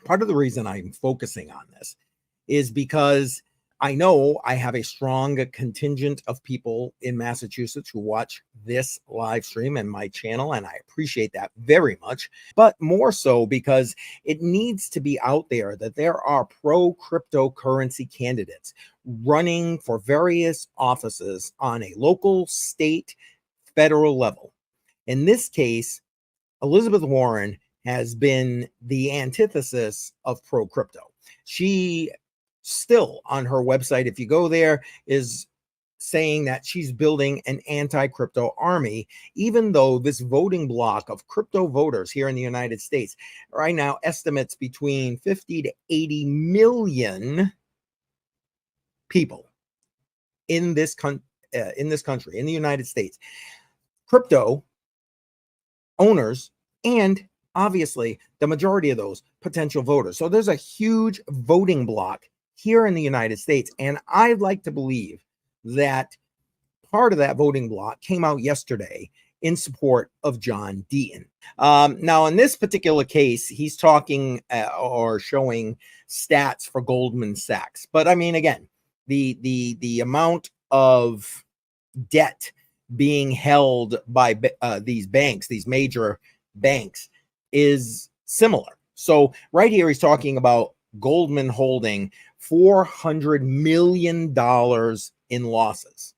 Part of the reason I'm focusing on this is because I know I have a strong contingent of people in Massachusetts who watch this live stream and my channel, and I appreciate that very much, but more so because it needs to be out there that there are pro-cryptocurrency candidates running for various offices on a local, state, federal level. In this case, Elizabeth Warren has been the antithesis of pro-crypto. She still on her website, if you go there, is saying that she's building an anti-crypto army, even though this voting block of crypto voters here in the United States right now estimates between 50 to 80 million people in this country, in the United States, crypto owners, and obviously the majority of those potential voters. So there's a huge voting block here in the United States. And I'd like to believe that part of that voting block came out yesterday in support of John Deaton. Now, in this particular case, he's talking or showing stats for Goldman Sachs. But I mean, again, the amount of debt being held by these banks, these major banks, is similar. So right here, he's talking about Goldman holding $400 million in losses.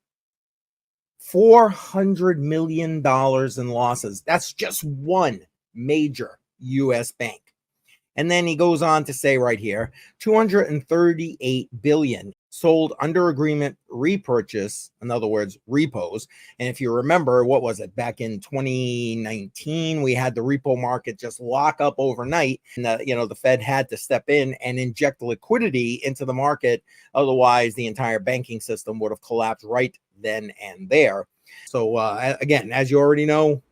$400 million in losses. That's just one major U.S. bank. And then he goes on to say right here, 238 billion sold under agreement repurchase, in other words, repos. And if you remember, what was it, back in 2019, we had the repo market just lock up overnight. And the Fed had to step in and inject liquidity into the market. Otherwise, the entire banking system would have collapsed right then and there. So again, as you already know,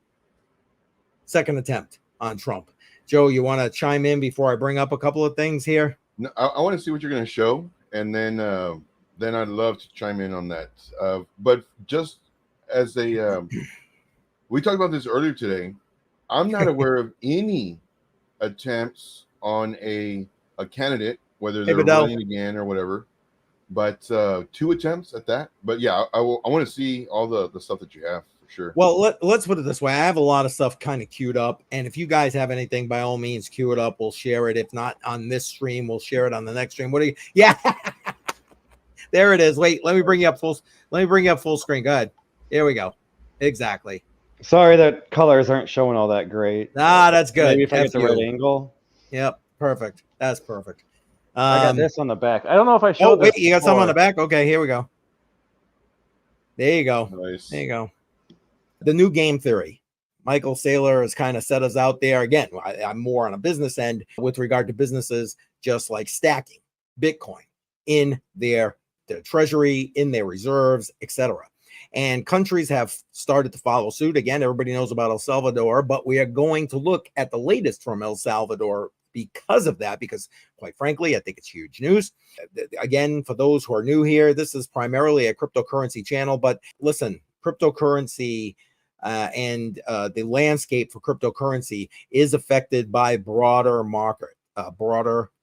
second attempt on Trump. Joe, you want to chime in before I bring up a couple of things here? No, I want to see what you're going to show, and then I'd love to chime in on that. But just as we talked about this earlier today, I'm not aware of any attempts on a candidate, whether they're running again or whatever. But 2 attempts at that. But yeah, I want to see all the stuff that you have. Sure. Well, let's put it this way. I have a lot of stuff kind of queued up. And if you guys have anything, by all means, queue it up. We'll share it. If not on this stream, we'll share it on the next stream. What do you? Yeah. There it is. Wait, let me bring you up full screen. Go ahead. Here we go. Exactly. Sorry that colors aren't showing all that great. That's good. Maybe if I get the right angle. Yep. Perfect. That's perfect. I got this on the back. I don't know if I showed. Oh, wait, you got some on the back? Okay, here we go. There you go. Nice. There you go. The new game theory. Michael Saylor has kind of set us out there. Again, I'm more on a business end with regard to businesses just like stacking Bitcoin in their treasury, in their reserves, etc. And countries have started to follow suit. Again, everybody knows about El Salvador, but we are going to look at the latest from El Salvador because of that, because quite frankly, I think it's huge news. Again, for those who are new here, this is primarily a cryptocurrency channel, but listen, cryptocurrency and the landscape for cryptocurrency is affected by broader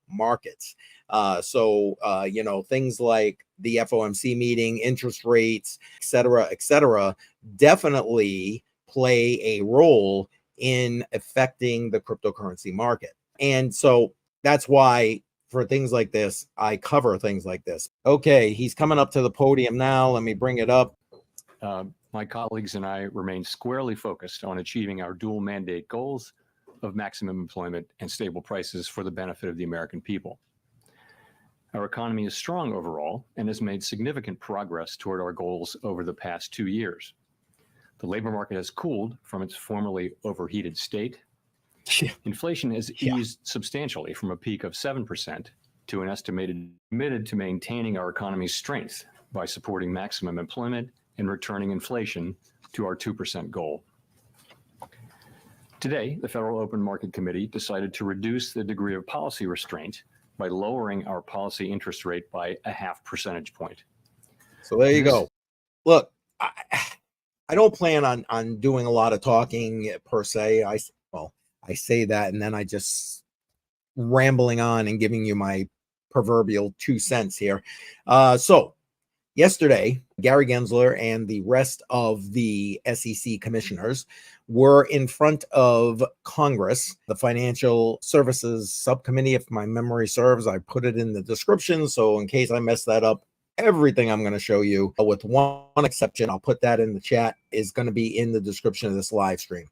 markets. So things like the FOMC meeting, interest rates, et cetera, definitely play a role in affecting the cryptocurrency market. And so that's why for things like this, I cover things like this. Okay, he's coming up to the podium now. Let me bring it up. My colleagues and I remain squarely focused on achieving our dual mandate goals of maximum employment and stable prices for the benefit of the American people. Our economy is strong overall and has made significant progress toward our goals over the past 2 years. The labor market has cooled from its formerly overheated state. Inflation has eased substantially from a peak of 7% to an estimated committed to maintaining our economy's strength by supporting maximum employment and returning inflation to our 2% goal. Today, the Federal Open Market Committee decided to reduce the degree of policy restraint by lowering our policy interest rate by a 0.5 percentage point. So there you go. Look, I don't plan on doing a lot of talking per se. I say that, and then I just rambling on and giving you my proverbial 2 cents here. So yesterday, Gary Gensler and the rest of the SEC commissioners were in front of Congress, the Financial Services Subcommittee, if my memory serves. I put it in the description, so in case I mess that up, everything I'm going to show you, with one exception, I'll put that in the chat, is going to be in the description of this live stream.